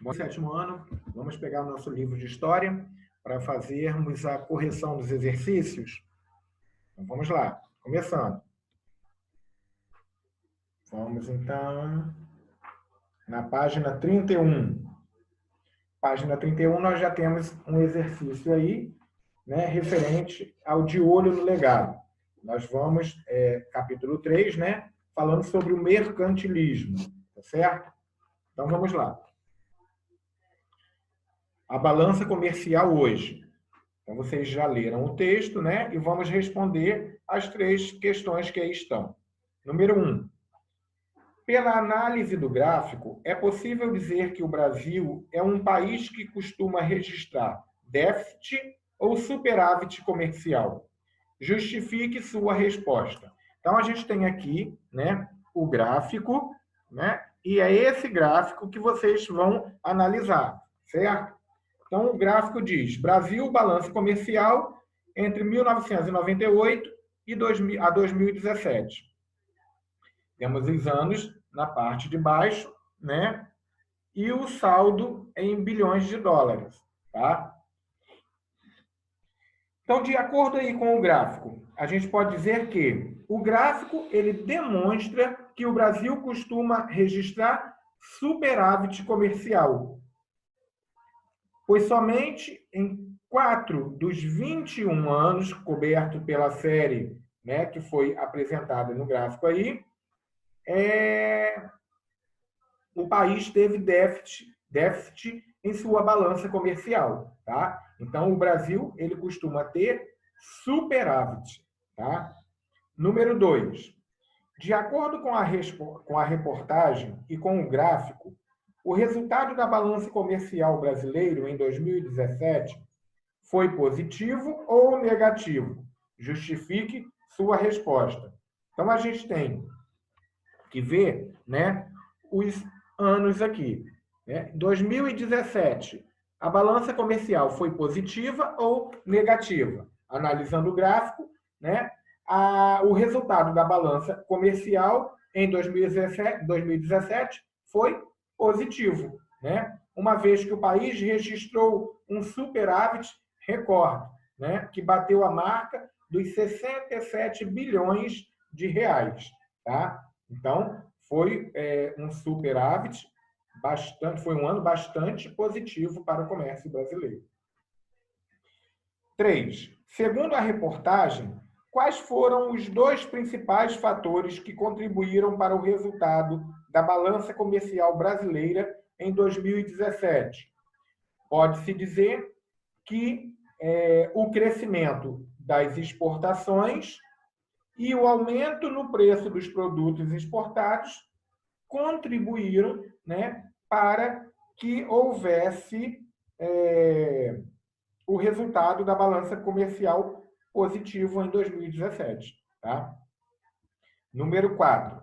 No sétimo ano, vamos pegar o nosso livro de história para fazermos a correção dos exercícios. Então, vamos lá, começando. Vamos, então, na página 31. Página 31, nós já temos um exercício aí, né, referente ao de olho no legado. Nós vamos, capítulo 3, né, falando sobre o mercantilismo, tá certo? Então, vamos lá. A balança comercial hoje. Então, vocês já leram o texto, né? E vamos responder as 3 questões que aí estão. Número 1. Pela análise do gráfico, é possível dizer que o Brasil é um país que costuma registrar déficit ou superávit comercial? Justifique sua resposta. Então, a gente tem aqui, né, o gráfico, né? E é esse gráfico que vocês vão analisar, certo? Então, o gráfico diz: Brasil, balança comercial entre 1998 e 2017. Temos os anos na parte de baixo, né? E o saldo em bilhões de dólares, tá? Então, de acordo aí com o gráfico, a gente pode dizer que o gráfico ele demonstra que o Brasil costuma registrar superávit comercial, pois somente em 4 dos 21 anos coberto pela série, né, que foi apresentada no gráfico aí, o país teve déficit em sua balança comercial, tá? Então, o Brasil ele costuma ter superávit, tá? Número 2. De acordo com a reportagem e com o gráfico, o resultado da balança comercial brasileiro em 2017 foi positivo ou negativo? Justifique sua resposta. Então, a gente tem que ver, né, os anos aqui. Né? 2017, a balança comercial foi positiva ou negativa? Analisando o gráfico, né, o resultado da balança comercial em 2017 foi positivo, né? Uma vez que o país registrou um superávit recorde, né, que bateu a marca dos 67 bilhões de reais, tá? Então, foi um superávit foi um ano bastante positivo para o comércio brasileiro. 3. Segundo a reportagem, quais foram os 2 principais fatores que contribuíram para o resultado da balança comercial brasileira em 2017? Pode-se dizer que o crescimento das exportações e o aumento no preço dos produtos exportados contribuíram, né, para que houvesse o resultado da balança comercial positivo em 2017. Tá? Número 4.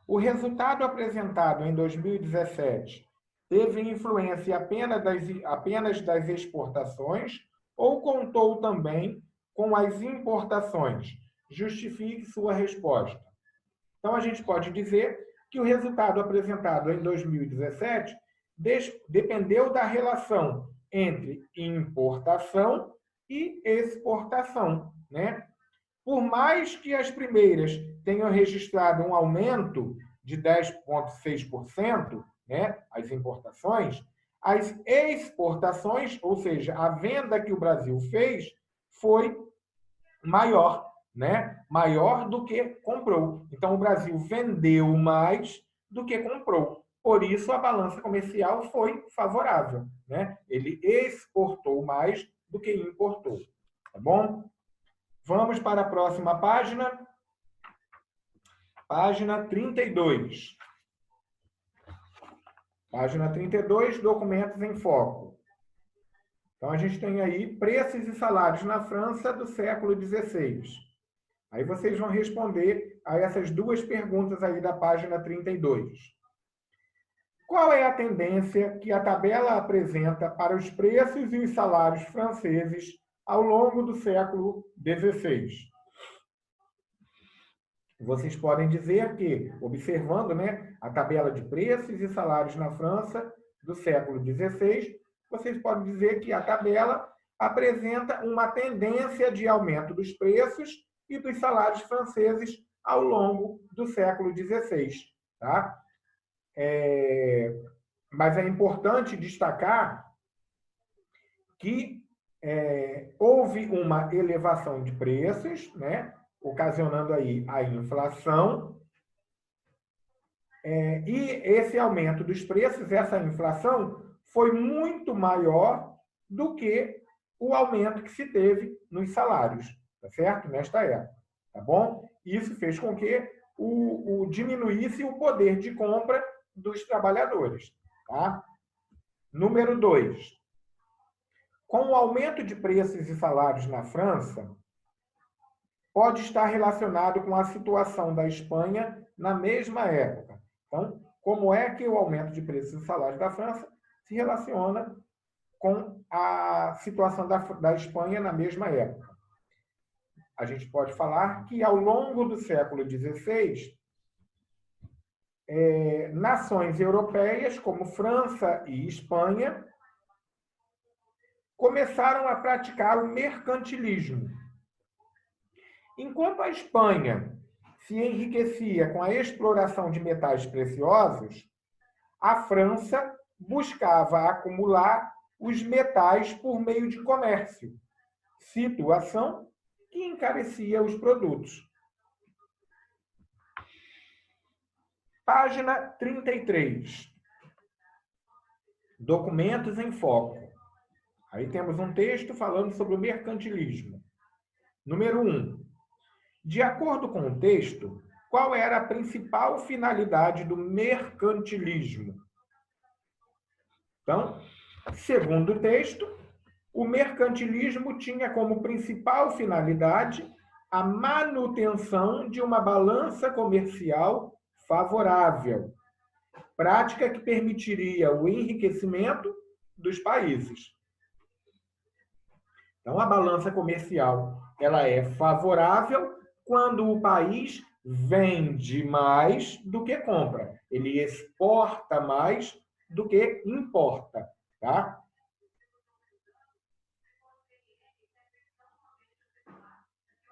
O resultado apresentado em 2017 teve influência apenas das exportações ou contou também com as importações? Justifique sua resposta. Então, a gente pode dizer que o resultado apresentado em 2017 dependeu da relação entre importação e exportação, né? Por mais que as primeiras tenham registrado um aumento de 10,6%, né, as importações, as exportações, ou seja, a venda que o Brasil fez, foi maior, né? Maior do que comprou. Então, o Brasil vendeu mais do que comprou. Por isso, a balança comercial foi favorável, né? Ele exportou mais do que importou. Tá bom? Vamos para a próxima página. Página 32. Página 32, documentos em foco. Então, a gente tem aí preços e salários na França do século XVI. Aí vocês vão responder a essas 2 perguntas aí da página 32. Qual é a tendência que a tabela apresenta para os preços e os salários franceses ao longo do século XVI? Vocês podem dizer que, observando, né, a tabela de preços e salários na França do século XVI, vocês podem dizer que a tabela apresenta uma tendência de aumento dos preços e dos salários franceses ao longo do século XVI. Tá? Mas é importante destacar que houve uma elevação de preços, né, ocasionando aí a inflação, e esse aumento dos preços, essa inflação, foi muito maior do que o aumento que se teve nos salários, tá certo? Nesta época, tá bom? Isso fez com que diminuísse o poder de compra dos trabalhadores, tá? Número 2. Com o aumento de preços e salários na França, pode estar relacionado com a situação da Espanha na mesma época. Então, como é que o aumento de preços e salários da França se relaciona com a situação da Espanha na mesma época? A gente pode falar que, ao longo do século XVI, nações europeias, como França e Espanha, começaram a praticar o mercantilismo. Enquanto a Espanha se enriquecia com a exploração de metais preciosos, a França buscava acumular os metais por meio de comércio, situação que encarecia os produtos. Página 33. Documentos em foco. Aí temos um texto falando sobre o mercantilismo. Número 1. De acordo com o texto, qual era a principal finalidade do mercantilismo? Então, segundo o texto, o mercantilismo tinha como principal finalidade a manutenção de uma balança comercial favorável, prática que permitiria o enriquecimento dos países. Então, a balança comercial ela é favorável quando o país vende mais do que compra. Ele exporta mais do que importa. Tá?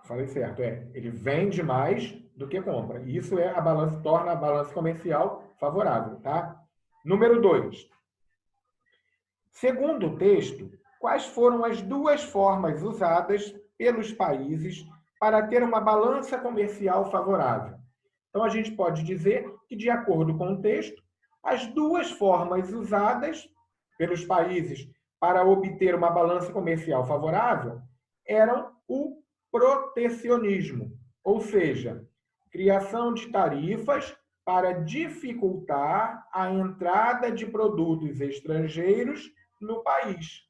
Falei certo, ele vende mais do que compra. Isso torna a balança comercial favorável. Tá? Número 2. Segundo o texto, quais foram as duas formas usadas pelos países para ter uma balança comercial favorável? Então, a gente pode dizer que, de acordo com o texto, as duas formas usadas pelos países para obter uma balança comercial favorável eram o protecionismo, ou seja, criação de tarifas para dificultar a entrada de produtos estrangeiros no país,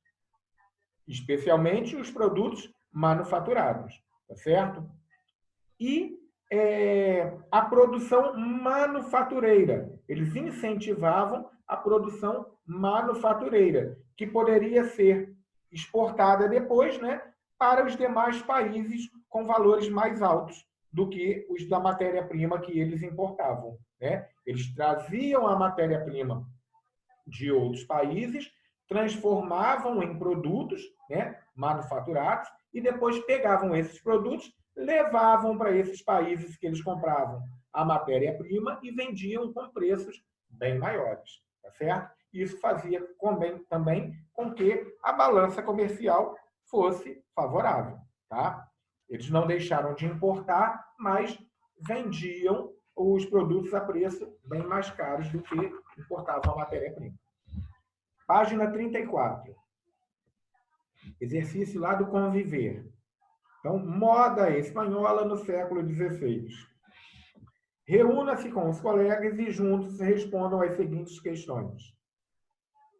especialmente os produtos manufaturados, tá certo? E a produção manufatureira. Eles incentivavam a produção manufatureira, que poderia ser exportada depois, né, para os demais países com valores mais altos do que os da matéria-prima que eles importavam. Né? Eles traziam a matéria-prima de outros países, transformavam em produtos, né, manufaturados e depois pegavam esses produtos, levavam para esses países que eles compravam a matéria-prima e vendiam com preços bem maiores, tá certo? Isso fazia também com que a balança comercial fosse favorável, tá? Eles não deixaram de importar, mas vendiam os produtos a preço bem mais caros do que importavam a matéria-prima. Página 34. Exercício lá do conviver. Então, moda espanhola no século XVI. Reúna-se com os colegas e juntos respondam às seguintes questões.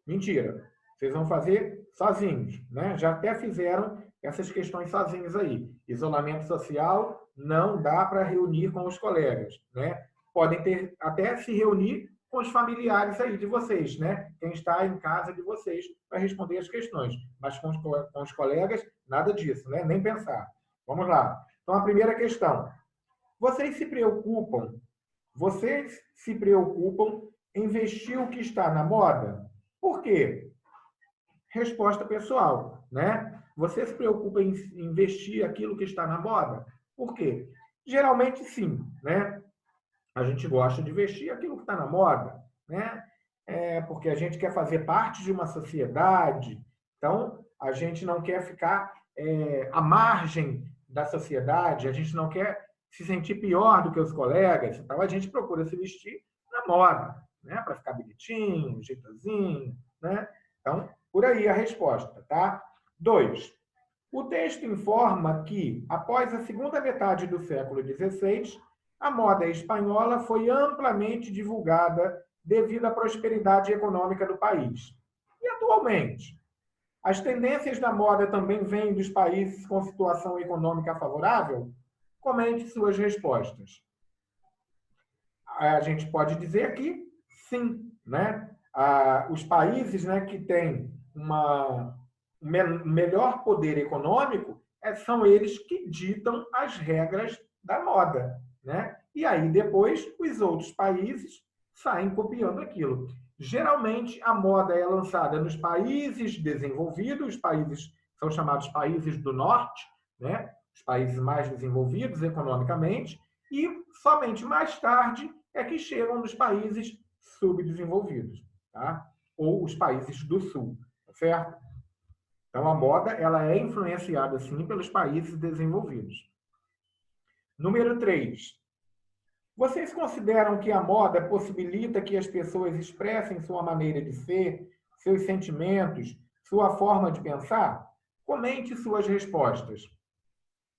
Mentira. Vocês vão fazer sozinhos, né? Já até fizeram essas questões sozinhos aí. Isolamento social, não dá para reunir com os colegas, né? Podem até se reunir com os familiares aí de vocês, né? Quem está em casa de vocês para responder as questões. Mas com os colegas, nada disso, né? Nem pensar. Vamos lá. Então, a primeira questão. Vocês se preocupam em vestir o que está na moda? Por quê? Resposta pessoal, né? Você se preocupa em investir aquilo que está na moda? Por quê? Geralmente sim, né? A gente gosta de vestir aquilo que está na moda, né? Porque a gente quer fazer parte de uma sociedade, então a gente não quer ficar à margem da sociedade, a gente não quer se sentir pior do que os colegas, então a gente procura se vestir na moda, né? Para ficar bonitinho, jeitosinho, né? Então, por aí a resposta, tá? 2. O texto informa que, após a segunda metade do século XVI, a moda espanhola foi amplamente divulgada devido à prosperidade econômica do país. E atualmente, as tendências da moda também vêm dos países com situação econômica favorável? Comente suas respostas. A gente pode dizer que sim, né? Os países, né, que têm um melhor poder econômico são eles que ditam as regras da moda, né? E aí depois os outros países saem copiando aquilo. Geralmente a moda é lançada nos países desenvolvidos, os países são chamados países do norte, né? Os países mais desenvolvidos economicamente, e somente mais tarde é que chegam nos países subdesenvolvidos, tá? Ou os países do sul, tá certo? Então a moda ela é influenciada sim pelos países desenvolvidos. Número 3. Vocês consideram que a moda possibilita que as pessoas expressem sua maneira de ser, seus sentimentos, sua forma de pensar? Comente suas respostas.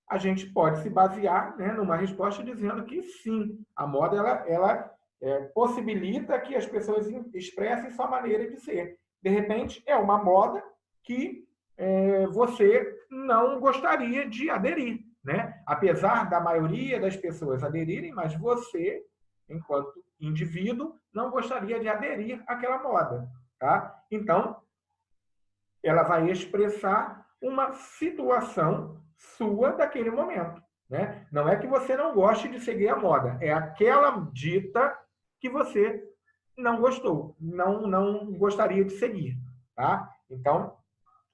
A gente pode se basear, né, numa resposta dizendo que sim, a moda ela possibilita que as pessoas expressem sua maneira de ser. De repente, é uma moda que você não gostaria de aderir, né? Apesar da maioria das pessoas aderirem, mas você, enquanto indivíduo, não gostaria de aderir àquela moda, tá? Então, ela vai expressar uma situação sua daquele momento, né? Não é que você não goste de seguir a moda, é aquela dita que você não gostou, não gostaria de seguir, tá? Então,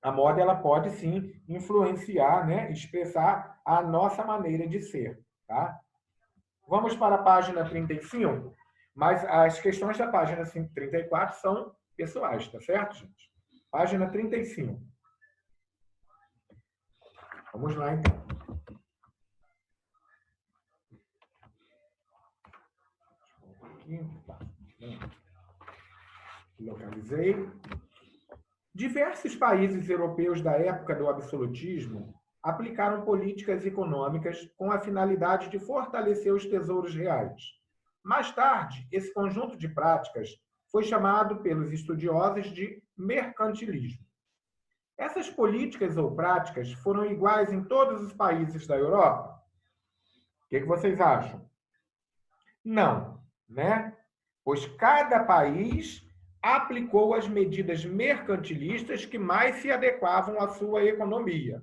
a moda ela pode sim influenciar, né, expressar a nossa maneira de ser, tá? Vamos para a página 35, mas as questões da página 34 são pessoais, tá certo, gente? Página 35. Vamos lá, então. Localizei. Diversos países europeus da época do absolutismo aplicaram políticas econômicas com a finalidade de fortalecer os tesouros reais. Mais tarde, esse conjunto de práticas foi chamado pelos estudiosos de mercantilismo. Essas políticas ou práticas foram iguais em todos os países da Europa? O que vocês acham? Não, né? Pois cada país aplicou as medidas mercantilistas que mais se adequavam à sua economia.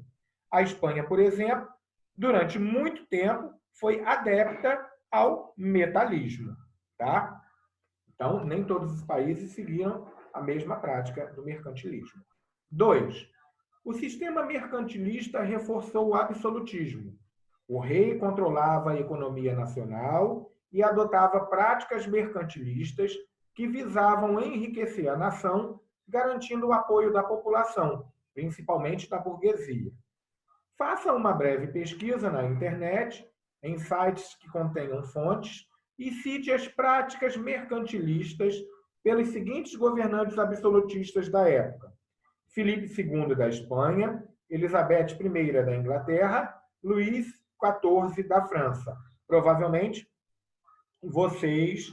A Espanha, por exemplo, durante muito tempo foi adepta ao metalismo, tá? Então, nem todos os países seguiram a mesma prática do mercantilismo. 2. O sistema mercantilista reforçou o absolutismo. O rei controlava a economia nacional e adotava práticas mercantilistas que visavam enriquecer a nação, garantindo o apoio da população, principalmente da burguesia. Faça uma breve pesquisa na internet, em sites que contenham fontes, e cite as práticas mercantilistas pelos seguintes governantes absolutistas da época: Filipe II da Espanha, Elizabeth I da Inglaterra, Luís XIV da França. Provavelmente vocês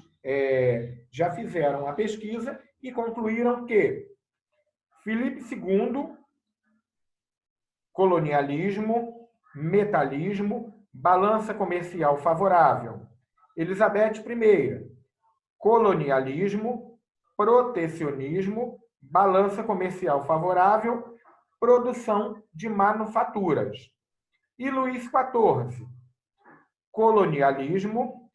já fizeram a pesquisa e concluíram que Filipe II, colonialismo, metalismo, balança comercial favorável. Elizabeth I, colonialismo, protecionismo, balança comercial favorável, produção de manufaturas. E Luís XIV, colonialismo,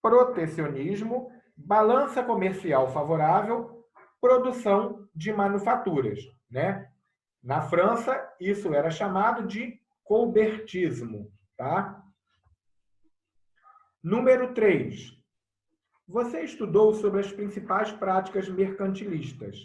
protecionismo, balança comercial favorável, produção de manufaturas, né? Na França, isso era chamado de colbertismo, tá? Número 3. Você estudou sobre as principais práticas mercantilistas: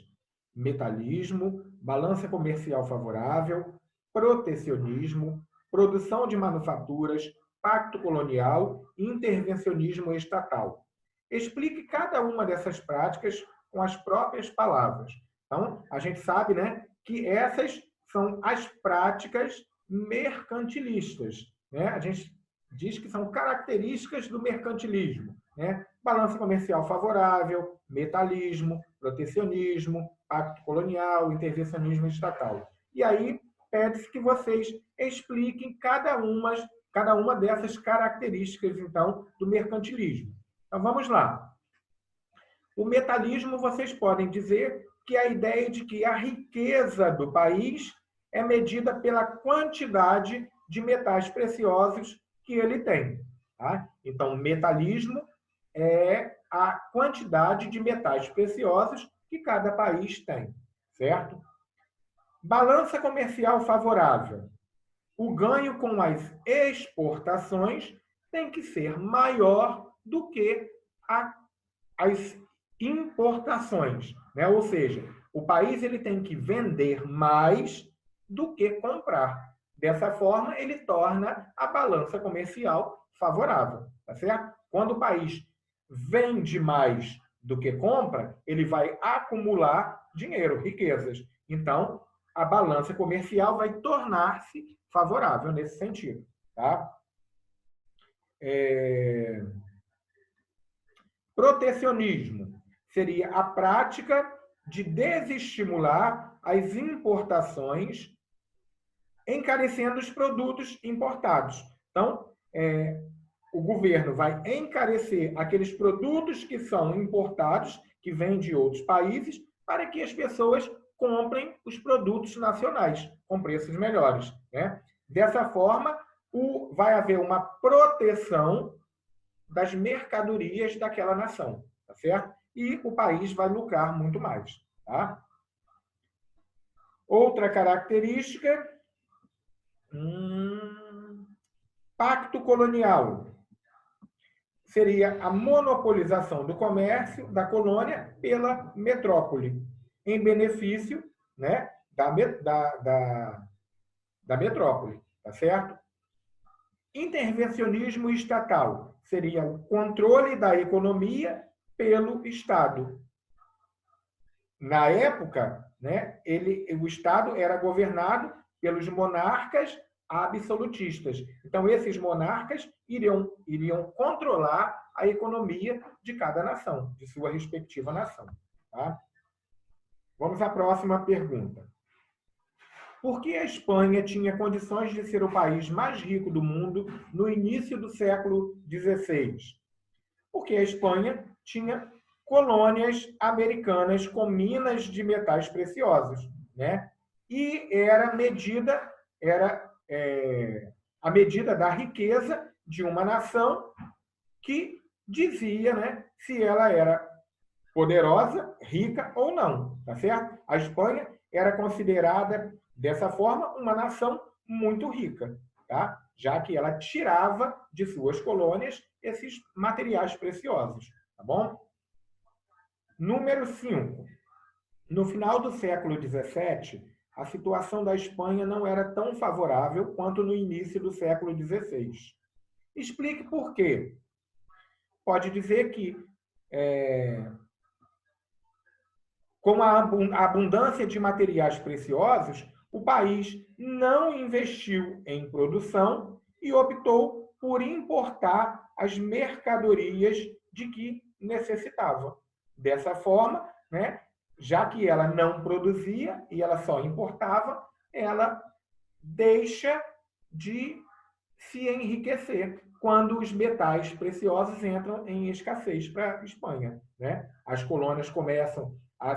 metalismo, balança comercial favorável, protecionismo, produção de manufaturas, pacto colonial e intervencionismo estatal. Explique cada uma dessas práticas com as próprias palavras. Então, a gente sabe, né, que essas são as práticas mercantilistas, né? A gente diz que são características do mercantilismo, né? Balança comercial favorável, metalismo, protecionismo, pacto colonial, intervencionismo estatal. E aí pede-se que vocês expliquem cada uma dessas características, então, do mercantilismo. Então, vamos lá. O metalismo, vocês podem dizer que é a ideia de que a riqueza do país é medida pela quantidade de metais preciosos que ele tem. Tá? Então, metalismo é a quantidade de metais preciosos que cada país tem, certo? Balança comercial favorável. O ganho com as exportações tem que ser maior do que as importações, né? Ou seja, o país ele tem que vender mais do que comprar. Dessa forma, ele torna a balança comercial favorável, tá certo? Quando o país vende mais do que compra, ele vai acumular dinheiro, riquezas. Então, a balança comercial vai tornar-se favorável nesse sentido, tá? Protecionismo seria a prática de desestimular as importações, encarecendo os produtos importados. Então, o governo vai encarecer aqueles produtos que são importados, que vêm de outros países, para que as pessoas comprem os produtos nacionais com preços melhores, né? Dessa forma, vai haver uma proteção das mercadorias daquela nação, tá certo? E o país vai lucrar muito mais, tá? Outra característica, pacto colonial. Seria a monopolização do comércio da colônia pela metrópole, em benefício, né, da metrópole, tá certo? Intervencionismo estatal seria o controle da economia pelo Estado. Na época, né, o Estado era governado pelos monarcas absolutistas. Então, esses monarcas iriam controlar a economia de cada nação, de sua respectiva nação. Tá? Vamos à próxima pergunta. Por que a Espanha tinha condições de ser o país mais rico do mundo no início do século XVI? Porque a Espanha tinha colônias americanas com minas de metais preciosos, né? E era a medida da riqueza de uma nação que dizia, né, se ela era poderosa, rica ou não, tá certo? A Espanha era considerada dessa forma uma nação muito rica, tá? Já que ela tirava de suas colônias esses materiais preciosos, tá bom? Número 5. No final do século XVII, a situação da Espanha não era tão favorável quanto no início do século XVI. Explique por quê. Pode dizer que, com a abundância de materiais preciosos, o país não investiu em produção e optou por importar as mercadorias de que necessitava. Dessa forma, né, já que ela não produzia e ela só importava, ela deixa de se enriquecer quando os metais preciosos entram em escassez para a Espanha, né? As colônias começam a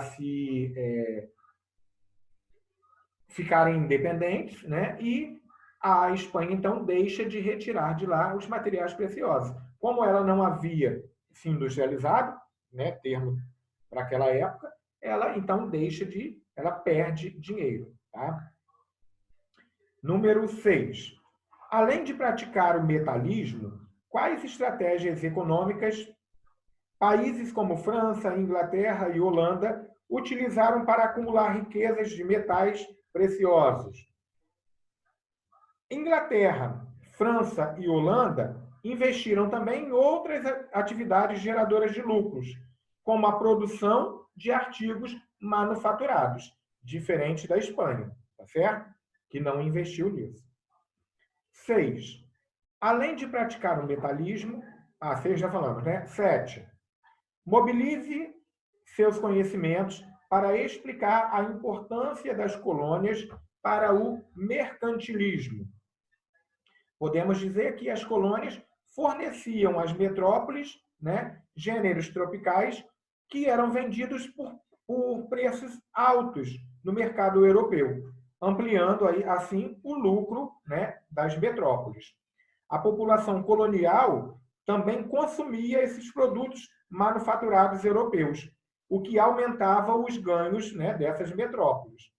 ficarem independentes, né? E a Espanha, então, deixa de retirar de lá os materiais preciosos. Como ela não havia se industrializado, né, termo para aquela época, ela então ela perde dinheiro. Tá? Número 6. Além de praticar o metalismo, quais estratégias econômicas países como França, Inglaterra e Holanda utilizaram para acumular riquezas de metais preciosos? Inglaterra, França e Holanda investiram também em outras atividades geradoras de lucros, como a produção de artigos manufaturados, diferente da Espanha, tá certo? Que não investiu nisso. 6. Além de praticar o metalismo, 6 já falamos, né? 7. Mobilize seus conhecimentos para explicar a importância das colônias para o mercantilismo. Podemos dizer que as colônias forneciam às metrópoles, né, gêneros tropicais que eram vendidos por preços altos no mercado europeu, ampliando aí, assim o lucro, né, das metrópoles. A população colonial também consumia esses produtos manufaturados europeus, o que aumentava os ganhos, né, dessas metrópoles.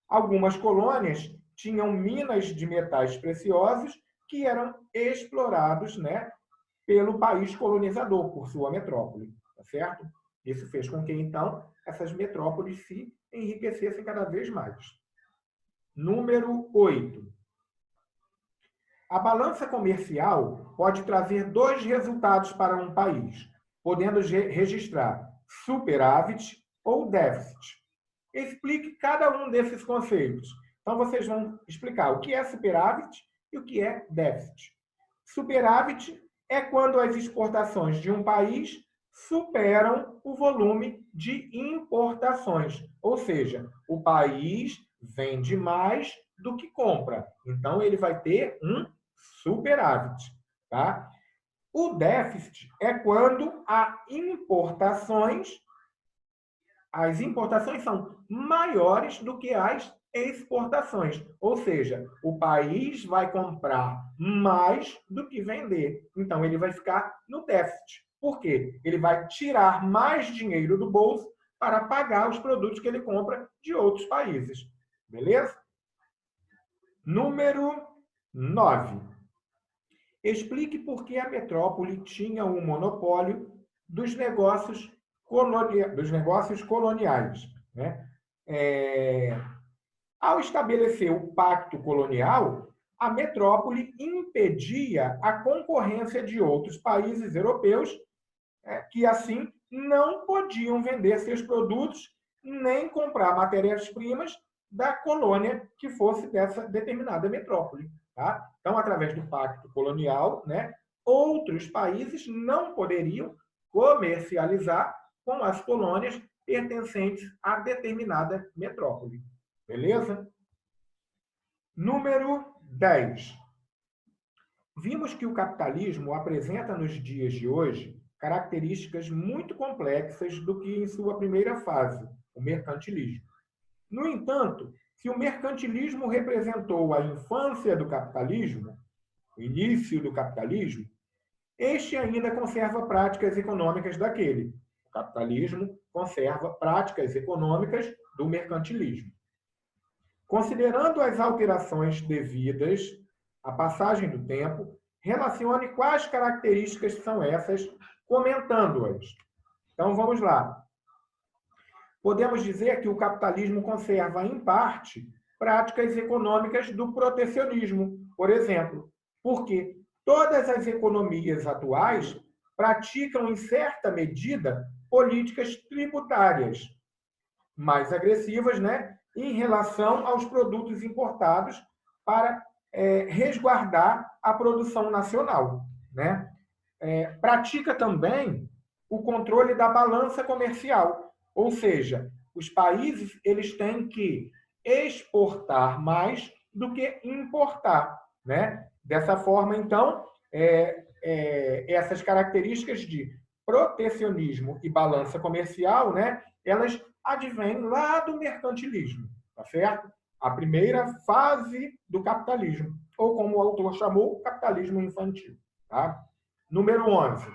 Algumas colônias tinham minas de metais preciosos que eram explorados, né, pelo país colonizador, por sua metrópole, tá certo? Isso fez com que, então, essas metrópoles se enriquecessem cada vez mais. Número 8. A balança comercial pode trazer dois resultados para um país, podendo registrar superávit ou déficit. Explique cada um desses conceitos. Então, vocês vão explicar o que é superávit e o que é déficit. Superávit é quando as exportações de um país superam o volume de importações, ou seja, o país vende mais do que compra. Então, ele vai ter um superávit. Tá? O déficit é quando as importações são maiores do que as exportações. Ou seja, o país vai comprar mais do que vender. Então, ele vai ficar no déficit. Por quê? Ele vai tirar mais dinheiro do bolso para pagar os produtos que ele compra de outros países. Beleza? Número 9. Explique por que a metrópole tinha um monopólio dos negócios coloniais. Né? Ao estabelecer o pacto colonial, a metrópole impedia a concorrência de outros países europeus que, assim, não podiam vender seus produtos nem comprar matérias-primas da colônia que fosse dessa determinada metrópole. Tá? Então, através do pacto colonial, né, outros países não poderiam comercializar com as colônias pertencentes a determinada metrópole. Beleza? Número 10. Vimos que o capitalismo apresenta nos dias de hoje características muito complexas do que em sua primeira fase, o mercantilismo. No entanto, se o mercantilismo representou a infância do capitalismo, o início do capitalismo, este ainda conserva práticas econômicas daquele. O capitalismo conserva práticas econômicas do mercantilismo. Considerando as alterações devidas à passagem do tempo, relacione quais características são essas, comentando-as. Então, vamos lá. Podemos dizer que o capitalismo conserva, em parte, práticas econômicas do protecionismo, por exemplo, porque todas as economias atuais praticam, em certa medida, políticas tributárias mais agressivas, né, em relação aos produtos importados para resguardar a produção nacional. Né? Pratica também o controle da balança comercial, ou seja, os países eles têm que exportar mais do que importar. Né? Dessa forma, então, essas características de protecionismo e balança comercial, né, elas advêm lá do mercantilismo, tá certo? A primeira fase do capitalismo, ou como o autor chamou, capitalismo infantil. Tá? Número 11.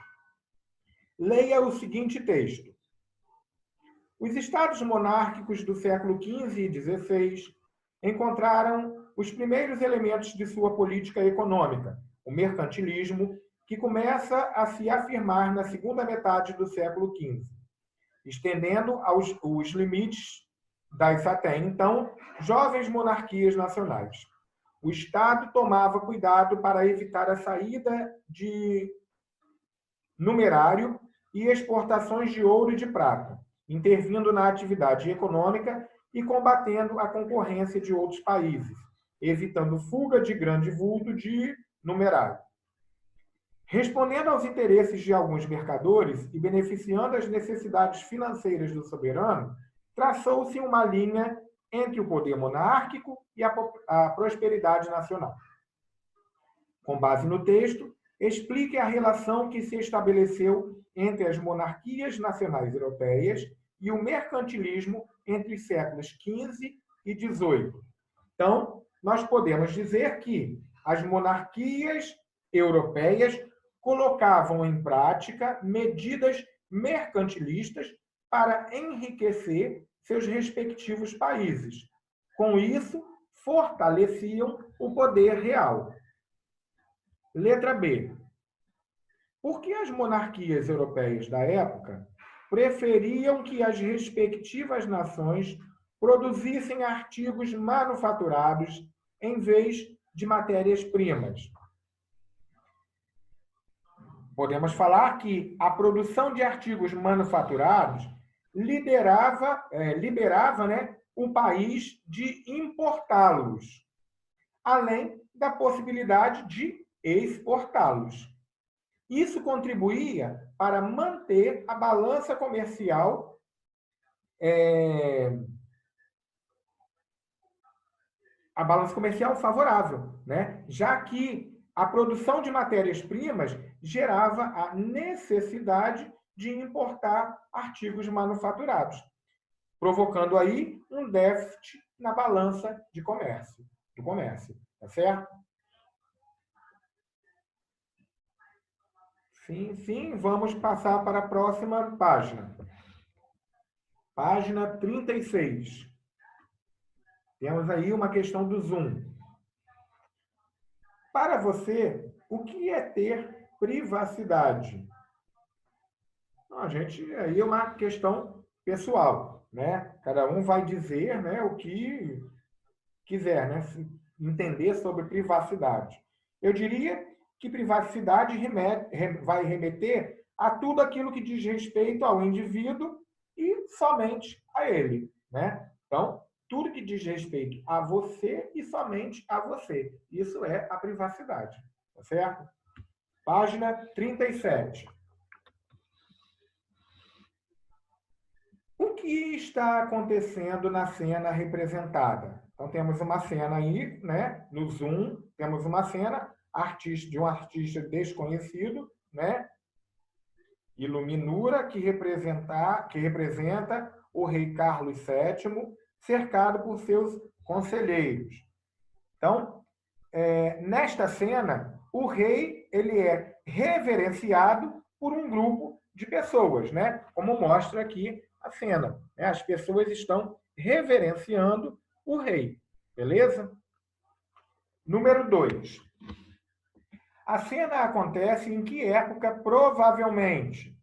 Leia o seguinte texto. Os estados monárquicos do século XV e XVI encontraram os primeiros elementos de sua política econômica, o mercantilismo, que começa a se afirmar na segunda metade do século XV, estendendo os limites das até então jovens monarquias nacionais. O Estado tomava cuidado para evitar a saída de numerário e exportações de ouro e de prata, intervindo na atividade econômica e combatendo a concorrência de outros países, evitando fuga de grande vulto de numerário. Respondendo aos interesses de alguns mercadores e beneficiando as necessidades financeiras do soberano, traçou-se uma linha entre o poder monárquico e a prosperidade nacional. Com base no texto, explique a relação que se estabeleceu entre as monarquias nacionais europeias e o mercantilismo entre os séculos XV e XVIII. Então, nós podemos dizer que as monarquias europeias colocavam em prática medidas mercantilistas para enriquecer seus respectivos países. Com isso, fortaleciam o poder real. Letra B. Por que as monarquias europeias da época preferiam que as respectivas nações produzissem artigos manufaturados em vez de matérias-primas? Podemos falar que a produção de artigos manufaturados liberava o país de importá-los, além da possibilidade de exportá-los. Isso contribuía para manter a balança comercial favorável, né? Já que a produção de matérias-primas gerava a necessidade de importar artigos manufaturados, provocando aí um déficit na balança do comércio, tá certo? Sim, vamos passar para a próxima página. Página 36. Temos aí uma questão do Zoom. Para você, o que é ter privacidade? Aí é uma questão pessoal, né? Cada um vai dizer, né, o que quiser, né, entender sobre privacidade. Eu diria que privacidade vai remeter a tudo aquilo que diz respeito ao indivíduo e somente a ele, né? Então, tudo que diz respeito a você e somente a você. Isso é a privacidade, tá certo? Página 37. O que está acontecendo na cena representada? Então, temos uma cena aí, né? No Zoom, temos uma cena de um artista desconhecido, né? Iluminura, que representa o rei Carlos VII, cercado por seus conselheiros. Então, nesta cena, o rei ele é reverenciado por um grupo de pessoas, né? Como mostra aqui a cena, né? As pessoas estão reverenciando o rei, beleza? Número 2. A cena acontece em que época, provavelmente?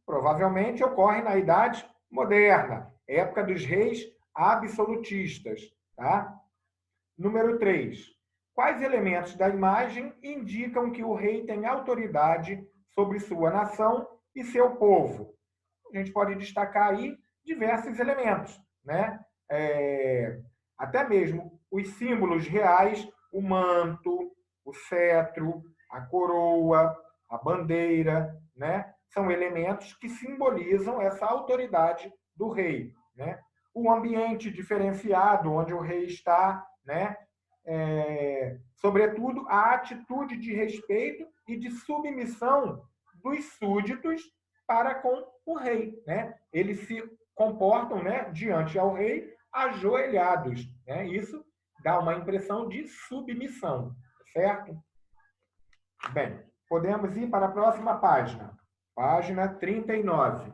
Provavelmente ocorre na Idade Moderna, época dos reis absolutistas, tá? Número 3. Quais elementos da imagem indicam que o rei tem autoridade sobre sua nação e seu povo? A gente pode destacar aí diversos elementos, né? Até mesmo os símbolos reais, o manto, o cetro, a coroa, a bandeira, né? São elementos que simbolizam essa autoridade do rei, né? O ambiente diferenciado onde o rei está, né? Sobretudo, a atitude de respeito e de submissão dos súditos para com o rei, né? Eles se comportam, né, diante ao rei ajoelhados, né? Isso dá uma impressão de submissão, certo? Bem, podemos ir para a próxima página. Página 39.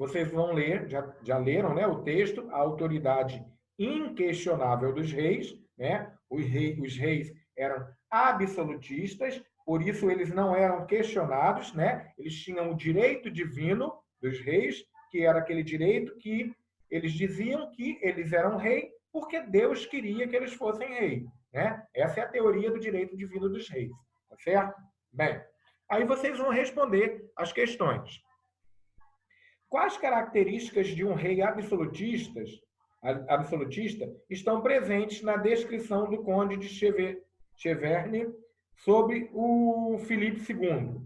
vocês vão ler, já leram, né, o texto, a autoridade inquestionável dos reis, né? Os reis eram absolutistas, por isso eles não eram questionados, né? Eles tinham o direito divino dos reis, que era aquele direito que eles diziam que eles eram rei porque Deus queria que eles fossem rei, né? Essa é a teoria do direito divino dos reis, tá certo? Bem, aí vocês vão responder as questões. Quais características de um rei absolutista estão presentes na descrição do conde de Cheverne sobre o Filipe II?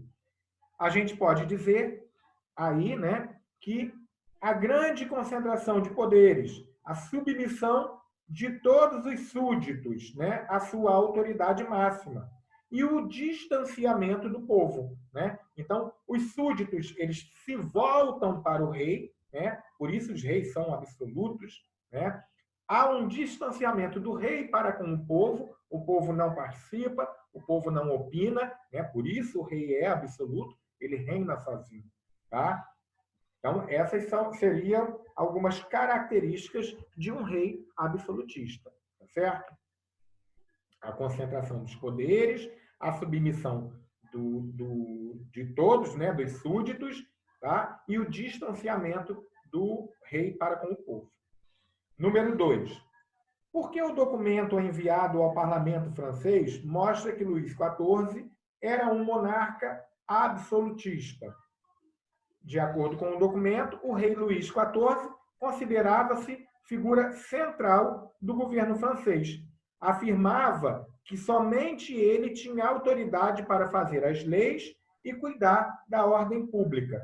A gente pode dizer aí, né, que a grande concentração de poderes, a submissão de todos os súditos, né, à sua autoridade máxima, e o distanciamento do povo, né? Então, os súditos, eles se voltam para o rei, né? Por isso os reis são absolutos, né? Há um distanciamento do rei para com o povo não participa, o povo não opina, né? Por isso o rei é absoluto, ele reina sozinho, tá? Então, essas seriam algumas características de um rei absolutista, tá certo? A concentração dos poderes, a submissão de todos, né, dos súditos, tá? E o distanciamento do rei para com o povo. Número 2. Por que o documento enviado ao parlamento francês mostra que Luís XIV era um monarca absolutista? De acordo com o documento, o rei Luís XIV considerava-se figura central do governo francês. Afirmava que somente ele tinha autoridade para fazer as leis e cuidar da ordem pública.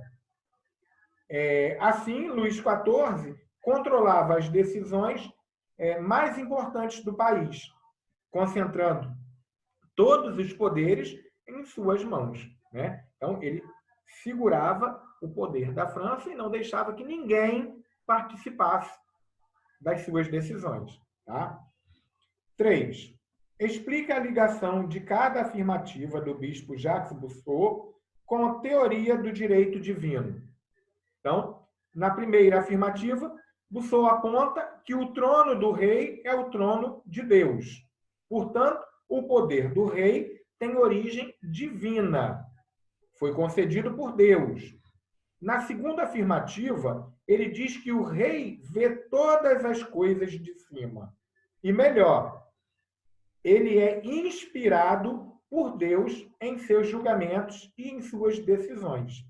Assim, Luís XIV controlava as decisões mais importantes do país, concentrando todos os poderes em suas mãos, né? Então, ele segurava o poder da França e não deixava que ninguém participasse das suas decisões. Tá? 3. Explica a ligação de cada afirmativa do bispo Jacques Bossuet com a teoria do direito divino. Então, na primeira afirmativa, Bossuet aponta que o trono do rei é o trono de Deus. Portanto, o poder do rei tem origem divina. Foi concedido por Deus. Na segunda afirmativa, ele diz que o rei vê todas as coisas de cima. E melhor, ele é inspirado por Deus em seus julgamentos e em suas decisões.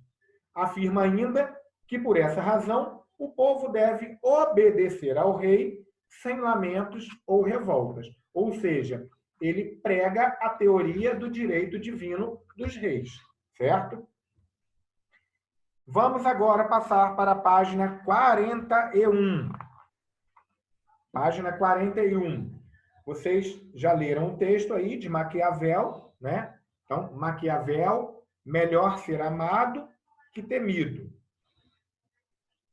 Afirma ainda que, por essa razão, o povo deve obedecer ao rei sem lamentos ou revoltas. Ou seja, ele prega a teoria do direito divino dos reis, certo? Vamos agora passar para a página 41. Página 41. Vocês já leram o texto aí de Maquiavel, né? Então, Maquiavel, melhor ser amado que temido.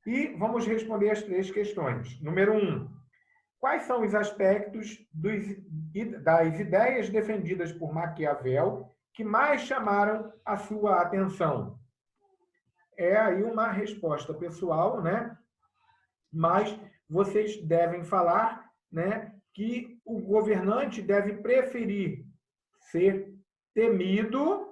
E vamos responder as 3 questões. Número 1. Quais são os aspectos das ideias defendidas por Maquiavel que mais chamaram a sua atenção? É aí uma resposta pessoal, né? Mas vocês devem falar, né, que o governante deve preferir ser temido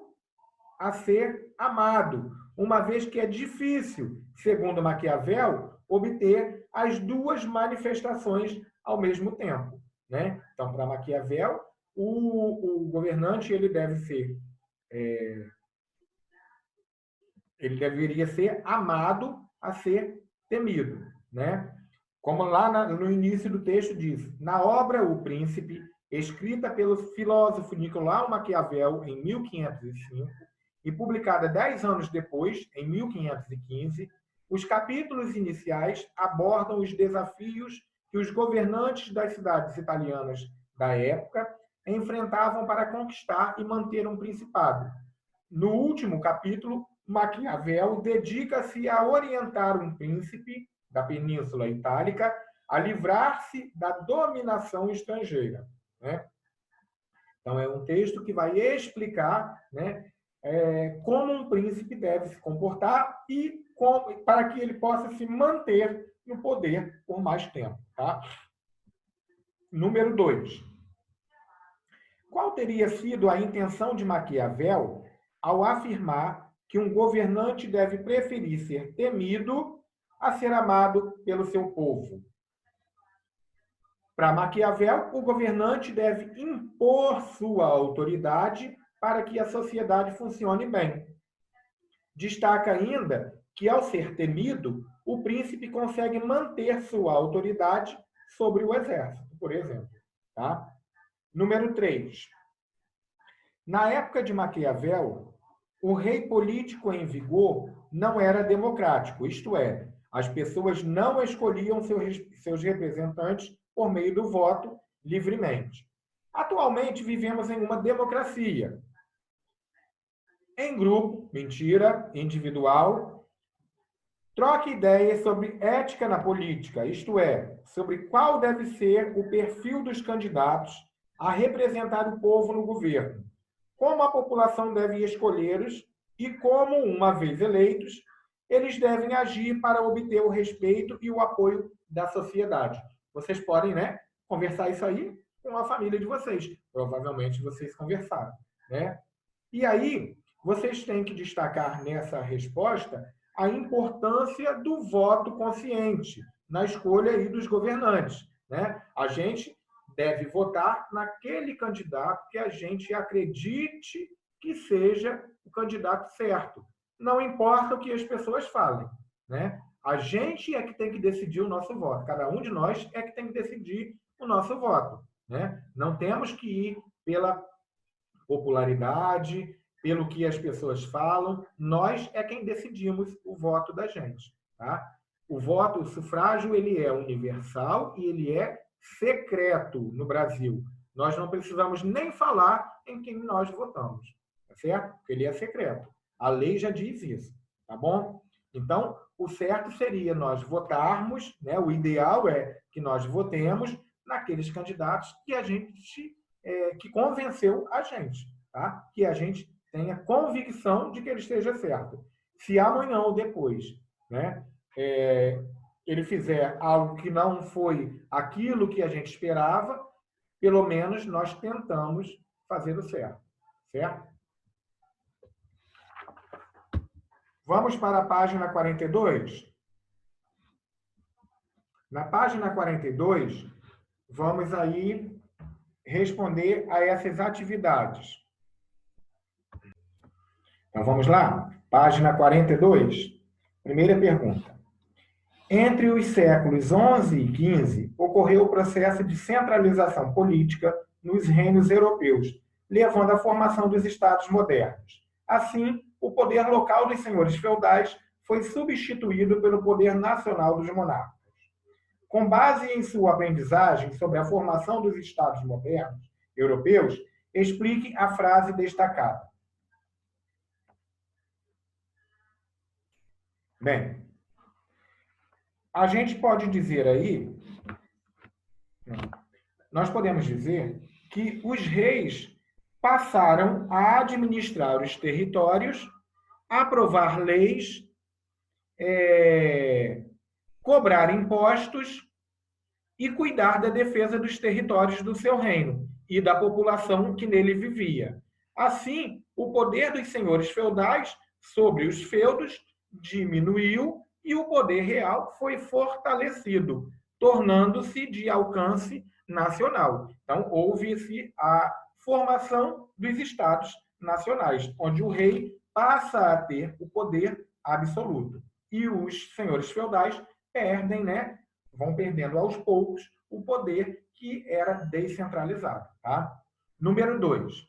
a ser amado, uma vez que é difícil, segundo Maquiavel, obter as 2 manifestações ao mesmo tempo, né? Então, para Maquiavel, o governante ele deveria ser amado a ser temido, né? Como lá no início do texto diz, na obra O Príncipe, escrita pelo filósofo Nicolau Maquiavel em 1505 e publicada 10 anos depois, em 1515, os capítulos iniciais abordam os desafios que os governantes das cidades italianas da época enfrentavam para conquistar e manter um principado. No último capítulo, Maquiavel dedica-se a orientar um príncipe da Península Itálica a livrar-se da dominação estrangeira, né? Então, é um texto que vai explicar, né, como um príncipe deve se comportar e para que ele possa se manter no poder por mais tempo. Tá? Número 2. Qual teria sido a intenção de Maquiavel ao afirmar que um governante deve preferir ser temido a ser amado pelo seu povo? Para Maquiavel, o governante deve impor sua autoridade para que a sociedade funcione bem. Destaca ainda que, ao ser temido, o príncipe consegue manter sua autoridade sobre o exército, por exemplo. Tá? Número 3. Na época de Maquiavel, o rei político em vigor não era democrático, isto é, as pessoas não escolhiam seus representantes por meio do voto livremente. Atualmente vivemos em uma democracia. Em grupo, mentira, individual. Troque ideias sobre ética na política, isto é, sobre qual deve ser o perfil dos candidatos a representar o povo no governo, como a população deve escolhê-los e como, uma vez eleitos, eles devem agir para obter o respeito e o apoio da sociedade. Vocês podem, conversar isso aí com a família de vocês. Provavelmente vocês conversaram, né? E aí, vocês têm que destacar nessa resposta a importância do voto consciente na escolha aí dos governantes, né? A gente deve votar naquele candidato que a gente acredite que seja o candidato certo. Não importa o que as pessoas falem, né? A gente é que tem que decidir o nosso voto. Cada um de nós é que tem que decidir o nosso voto, né? Não temos que ir pela popularidade, pelo que as pessoas falam. Nós é quem decidimos o voto da gente, tá? O voto, o sufrágio, ele é universal e ele é secreto no Brasil. Nós não precisamos nem falar em quem nós votamos, tá certo? Porque ele é secreto. A lei já diz isso, tá bom? Então, o certo seria nós votarmos, né? O ideal é que nós votemos naqueles candidatos que a gente que convenceu a gente, tá? Que a gente tenha convicção de que ele esteja certo. Se amanhã ou depois, né, ele fizer algo que não foi aquilo que a gente esperava, pelo menos nós tentamos fazer o certo, certo? Vamos para a página 42? Na página 42, vamos aí responder a essas atividades. Então, vamos lá? Página 42. Primeira pergunta. Entre os séculos XI e XV, ocorreu o processo de centralização política nos reinos europeus, levando à formação dos estados modernos. Assim, o poder local dos senhores feudais foi substituído pelo poder nacional dos monarcas. Com base em sua aprendizagem sobre a formação dos estados modernos europeus, explique a frase destacada. Bem, a gente pode dizer aí, nós podemos dizer que os reis passaram a administrar os territórios, aprovar leis, cobrar impostos e cuidar da defesa dos territórios do seu reino e da população que nele vivia. Assim, o poder dos senhores feudais sobre os feudos diminuiu e o poder real foi fortalecido, tornando-se de alcance nacional. Então, houve-se a formação dos estados nacionais, onde o rei passa a ter o poder absoluto. E os senhores feudais perdem, vão perdendo aos poucos o poder que era descentralizado. Tá? Número 2.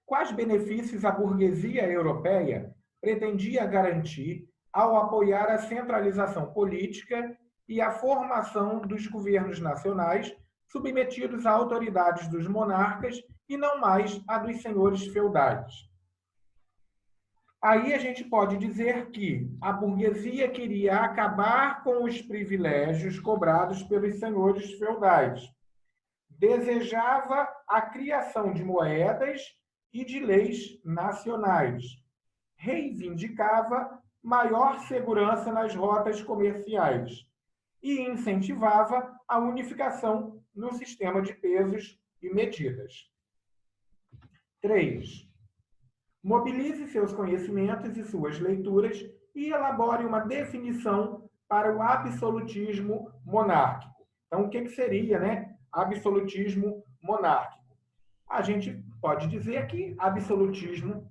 Quais benefícios a burguesia europeia pretendia garantir ao apoiar a centralização política e a formação dos governos nacionais submetidos à autoridade dos monarcas e não mais à dos senhores feudais? Aí a gente pode dizer que a burguesia queria acabar com os privilégios cobrados pelos senhores feudais. Desejava a criação de moedas e de leis nacionais. Reivindicava maior segurança nas rotas comerciais e incentivava a unificação no sistema de pesos e medidas. 3. Mobilize seus conhecimentos e suas leituras e elabore uma definição para o absolutismo monárquico. Então, o que seria, né, absolutismo monárquico? A gente pode dizer que absolutismo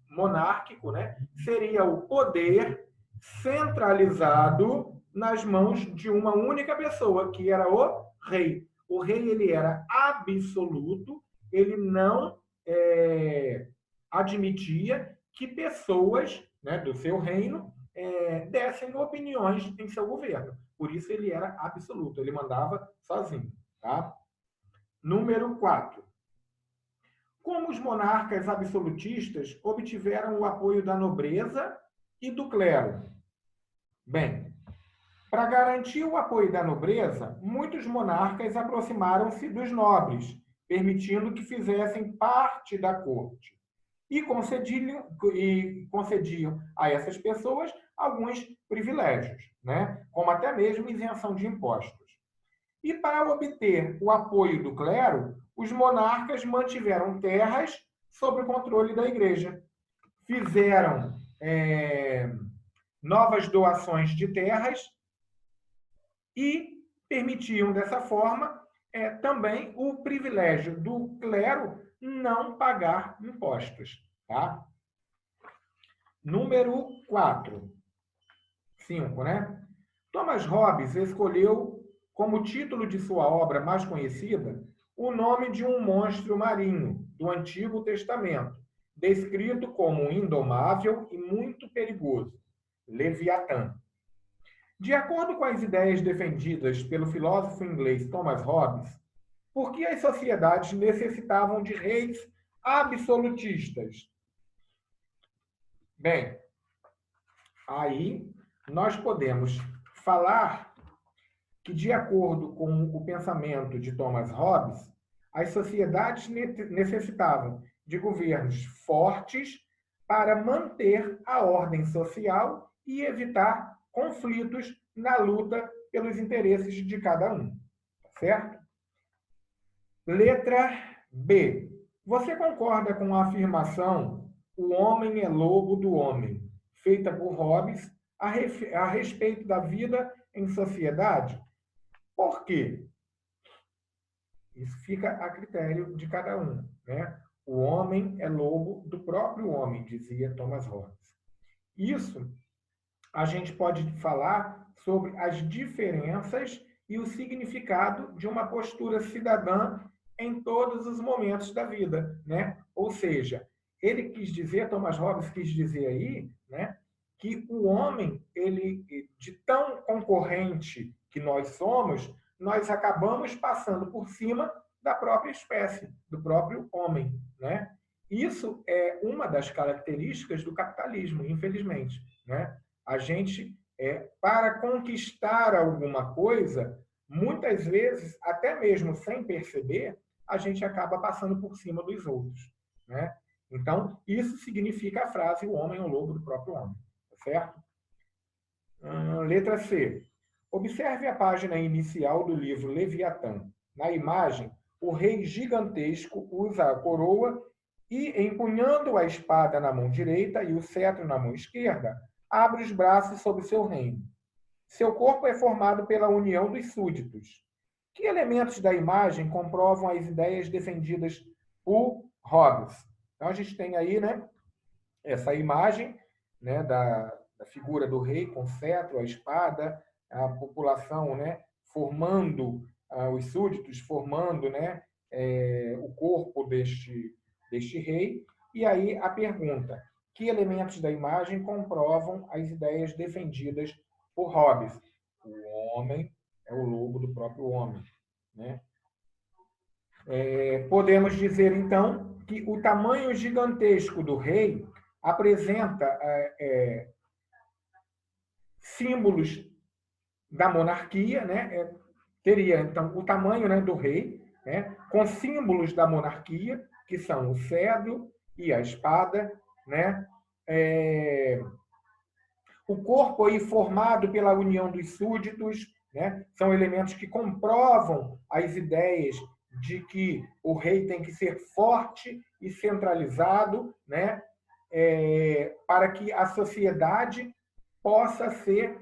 monárquico, né, seria o poder centralizado nas mãos de uma única pessoa, que era o rei. O rei ele era absoluto, ele não admitia que pessoas, né, do seu reino dessem opiniões em seu governo. Por isso ele era absoluto, ele mandava sozinho. Tá? Número 4. Como os monarcas absolutistas obtiveram o apoio da nobreza e do clero? Bem, para garantir o apoio da nobreza, muitos monarcas aproximaram-se dos nobres, permitindo que fizessem parte da corte. E concediam a essas pessoas alguns privilégios, né? Como até mesmo isenção de impostos. E para obter o apoio do clero, os monarcas mantiveram terras sob o controle da igreja. Fizeram novas doações de terras e permitiam, dessa forma, também o privilégio do clero não pagar impostos. Tá? Número 5, né? Thomas Hobbes escolheu como título de sua obra mais conhecida o nome de um monstro marinho do Antigo Testamento, descrito como indomável e muito perigoso, Leviatã. De acordo com as ideias defendidas pelo filósofo inglês Thomas Hobbes, por que as sociedades necessitavam de reis absolutistas? Bem, aí nós podemos falar que, de acordo com o pensamento de Thomas Hobbes, as sociedades necessitavam de governos fortes para manter a ordem social e evitar conflitos na luta pelos interesses de cada um. Certo? Letra B. Você concorda com a afirmação "o homem é lobo do homem", feita por Hobbes a respeito da vida em sociedade? Por quê? Isso fica a critério de cada um, né? O homem é lobo do próprio homem, dizia Thomas Hobbes. Isso a gente pode falar sobre as diferenças e o significado de uma postura cidadã em todos os momentos da vida, né? Ou seja, ele quis dizer, Thomas Hobbes quis dizer aí, né, que o homem, ele, de tão concorrente que nós somos, nós acabamos passando por cima da própria espécie, do próprio homem, né? Isso é uma das características do capitalismo, infelizmente, né? A gente, para conquistar alguma coisa, muitas vezes, até mesmo sem perceber, a gente acaba passando por cima dos outros, né? Então, isso significa a frase "o homem é o lobo do próprio homem", tá certo? Letra C. Observe a página inicial do livro Leviatã. Na imagem, o rei gigantesco usa a coroa e, empunhando a espada na mão direita e o cetro na mão esquerda, abre os braços sobre seu reino. Seu corpo é formado pela união dos súditos. Que elementos da imagem comprovam as ideias defendidas por Hobbes? Então, a gente tem aí, né, essa imagem, né, da figura do rei com o cetro, a espada, a população, né, formando, os súditos formando, né, o corpo deste rei. E aí a pergunta: que elementos da imagem comprovam as ideias defendidas por Hobbes? O homem é o lobo do próprio homem, né? Podemos dizer, então, que o tamanho gigantesco do rei apresenta símbolos da monarquia, né? Teria, então, o tamanho, né, do rei, né, com símbolos da monarquia, que são o cedro, e a espada, né? O corpo aí formado pela união dos súditos, né? São elementos que comprovam as ideias de que o rei tem que ser forte e centralizado, né? Para que a sociedade possa ser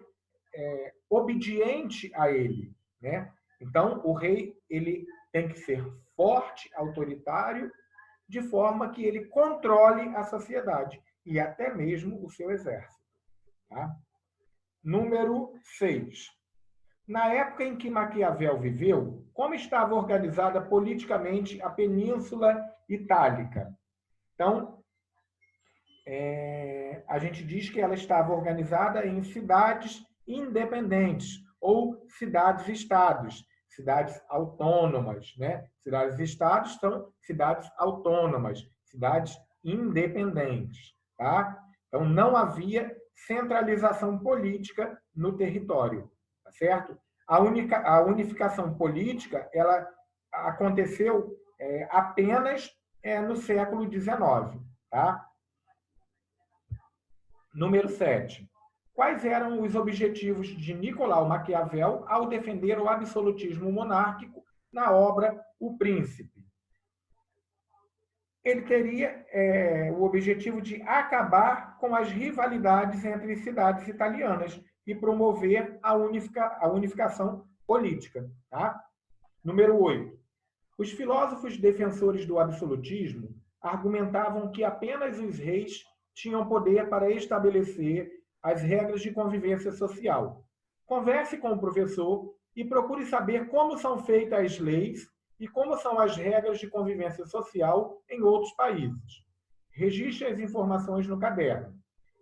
obediente a ele, né? Então, o rei ele tem que ser forte, autoritário, de forma que ele controle a sociedade e até mesmo o seu exército. Tá? Número 6. Na época em que Maquiavel viveu, como estava organizada politicamente a Península Itálica? Então, a gente diz que ela estava organizada em cidades independentes ou cidades-estados, cidades autônomas, né? Cidades-estados são cidades autônomas, cidades independentes, tá? Então não havia centralização política no território, tá certo? A unificação política ela aconteceu apenas no século XIX, tá? Número 7. Quais eram os objetivos de Nicolau Maquiavel ao defender o absolutismo monárquico na obra O Príncipe? Ele teria o objetivo de acabar com as rivalidades entre cidades italianas e promover a unificação política. Tá? Número 8. Os filósofos defensores do absolutismo argumentavam que apenas os reis tinham poder para estabelecer as regras de convivência social. Converse com o professor e procure saber como são feitas as leis e como são as regras de convivência social em outros países. Registre as informações no caderno.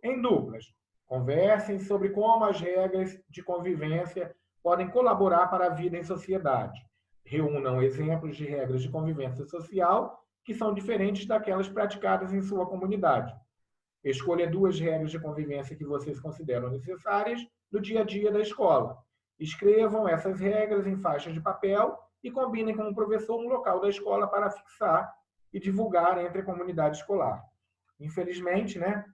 Em duplas, conversem sobre como as regras de convivência podem colaborar para a vida em sociedade. Reúnam exemplos de regras de convivência social que são diferentes daquelas praticadas em sua comunidade. Escolha 2 regras de convivência que vocês consideram necessárias no dia a dia da escola. Escrevam essas regras em faixas de papel e combinem com o professor um local da escola para fixar e divulgar entre a comunidade escolar. Infelizmente, né,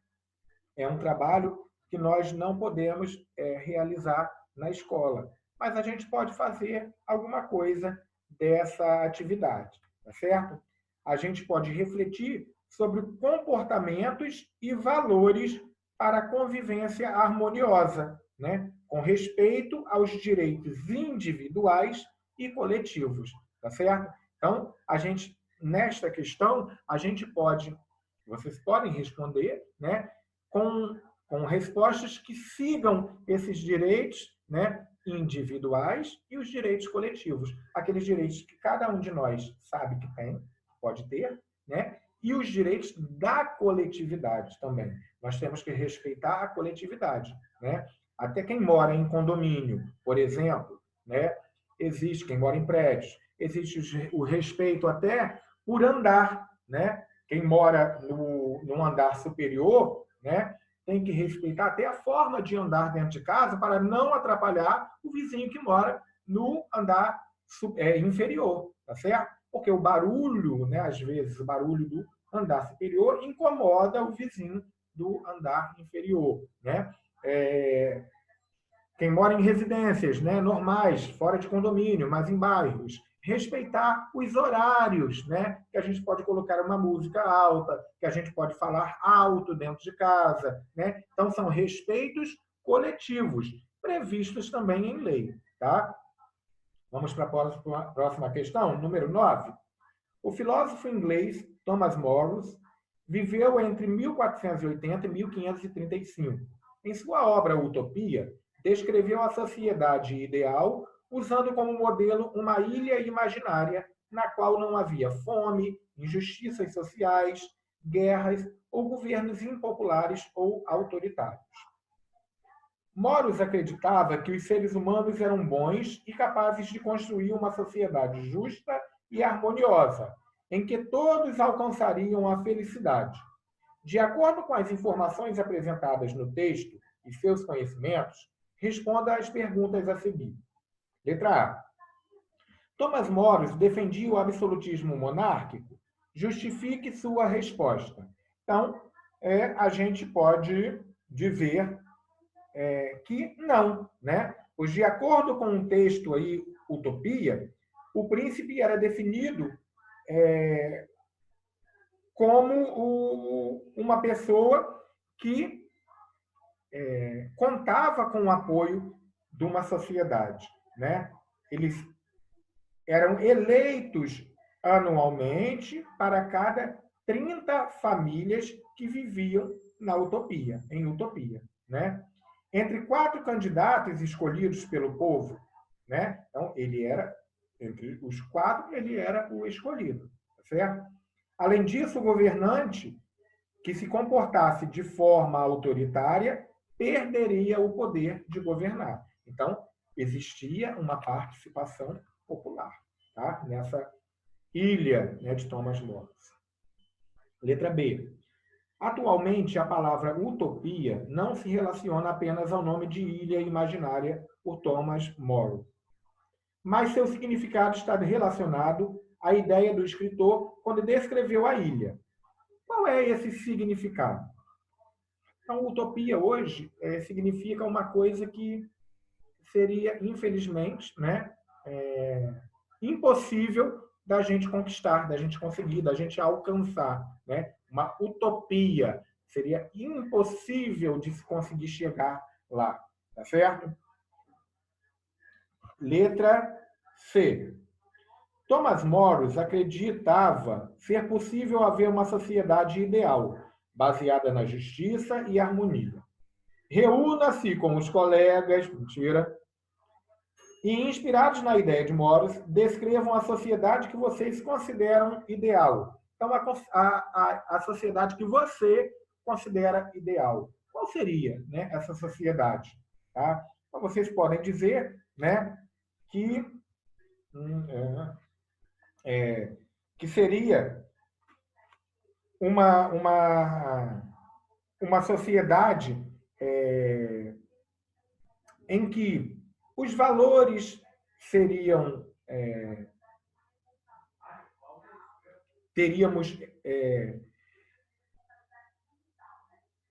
é um trabalho que nós não podemos realizar na escola, mas a gente pode fazer alguma coisa dessa atividade, tá certo? A gente pode refletir sobre comportamentos e valores para a convivência harmoniosa, né? Com respeito aos direitos individuais e coletivos, tá certo? Então, nesta questão, vocês podem responder, né, com respostas que sigam esses direitos, né, individuais e os direitos coletivos. Aqueles direitos que cada um de nós sabe que tem, pode ter, né, e os direitos da coletividade também. Nós temos que respeitar a coletividade, né? Até quem mora em condomínio, por exemplo, né? Existe quem mora em prédios, existe o respeito até por andar, né? Quem mora no andar superior, né? Tem que respeitar até a forma de andar dentro de casa para não atrapalhar o vizinho que mora no andar inferior, tá certo? Porque o barulho, né, às vezes, o barulho do andar superior incomoda o vizinho do andar inferior, né? Quem mora em residências, né, normais, fora de condomínio, mas em bairros, respeitar os horários, né? Que a gente pode colocar uma música alta, que a gente pode falar alto dentro de casa, né? Então são respeitos coletivos, previstos também em lei, tá? Vamos para a próxima questão, número 9. O filósofo inglês Thomas Morris viveu entre 1480 e 1535. Em sua obra Utopia, descreveu a sociedade ideal usando como modelo uma ilha imaginária na qual não havia fome, injustiças sociais, guerras ou governos impopulares ou autoritários. Morris acreditava que os seres humanos eram bons e capazes de construir uma sociedade justa e harmoniosa, em que todos alcançariam a felicidade. De acordo com as informações apresentadas no texto e seus conhecimentos, responda às perguntas a seguir. Letra A. Thomas Morris defendia o absolutismo monárquico? Justifique sua resposta. Então, a gente pode dizer que não, né? Pois, de acordo com o texto aí, Utopia, o príncipe era definido como uma pessoa que contava com o apoio de uma sociedade, né? Eles eram eleitos anualmente para cada 30 famílias que viviam na utopia, em utopia, né? Entre 4 candidatos escolhidos pelo povo, né? Então, ele era, entre os 4, ele era o escolhido, certo? Além disso, o governante que se comportasse de forma autoritária perderia o poder de governar. Então, existia uma participação popular, tá? Nessa ilha, né, de Thomas More. Letra B. Atualmente, a palavra utopia não se relaciona apenas ao nome de ilha imaginária por Thomas More, mas seu significado está relacionado à ideia do escritor quando descreveu a ilha. Qual é esse significado? Então, utopia hoje significa uma coisa que seria, infelizmente, né, impossível da gente conquistar, da gente conseguir, da gente alcançar, né? Uma utopia. Seria impossível de se conseguir chegar lá, tá certo? Letra C. Thomas More acreditava ser possível haver uma sociedade ideal, baseada na justiça e harmonia. Reúna-se com os colegas, mentira, e, inspirados na ideia de More, descrevam a sociedade que vocês consideram ideal. Então, a sociedade que você considera ideal. Qual seria, né, essa sociedade? Tá? Então, vocês podem dizer, né, que seria uma sociedade em que os valores seriam... teríamos...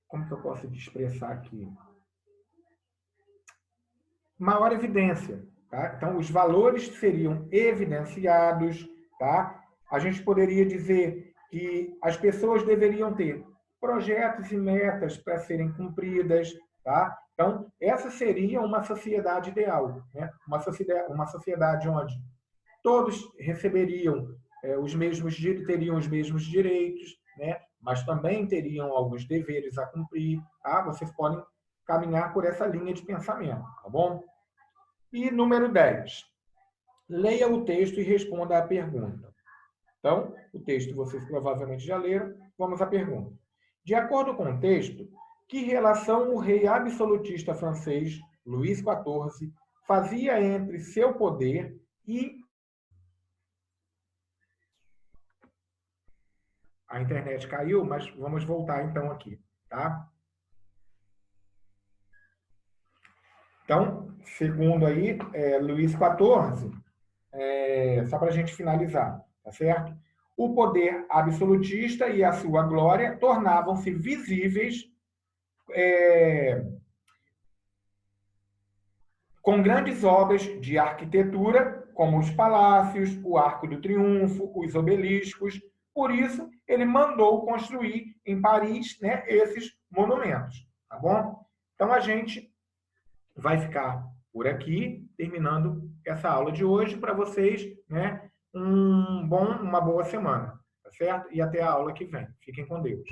como que eu posso expressar aqui? Maior evidência. Tá? Então, os valores seriam evidenciados. Tá? A gente poderia dizer que as pessoas deveriam ter projetos e metas para serem cumpridas. Tá? Então, essa seria uma sociedade ideal, né? Uma sociedade onde todos receberiam teriam os mesmos direitos, né? Mas também teriam alguns deveres a cumprir. Tá? Vocês podem caminhar por essa linha de pensamento, tá bom? E número 10. Leia o texto e responda à pergunta. Então, o texto vocês provavelmente já leram. Vamos à pergunta. De acordo com o texto, que relação o rei absolutista francês, Luís XIV, fazia entre seu poder e... A internet caiu, mas vamos voltar então aqui, tá? Então, segundo aí, Luís XIV, só para a gente finalizar, tá certo? O poder absolutista e a sua glória tornavam-se visíveis com grandes obras de arquitetura, como os palácios, o Arco do Triunfo, os obeliscos. Por isso, ele mandou construir em Paris, né, esses monumentos, tá bom? Então, a gente vai ficar por aqui, terminando essa aula de hoje, para vocês, né, uma boa semana, tá certo? E até a aula que vem. Fiquem com Deus.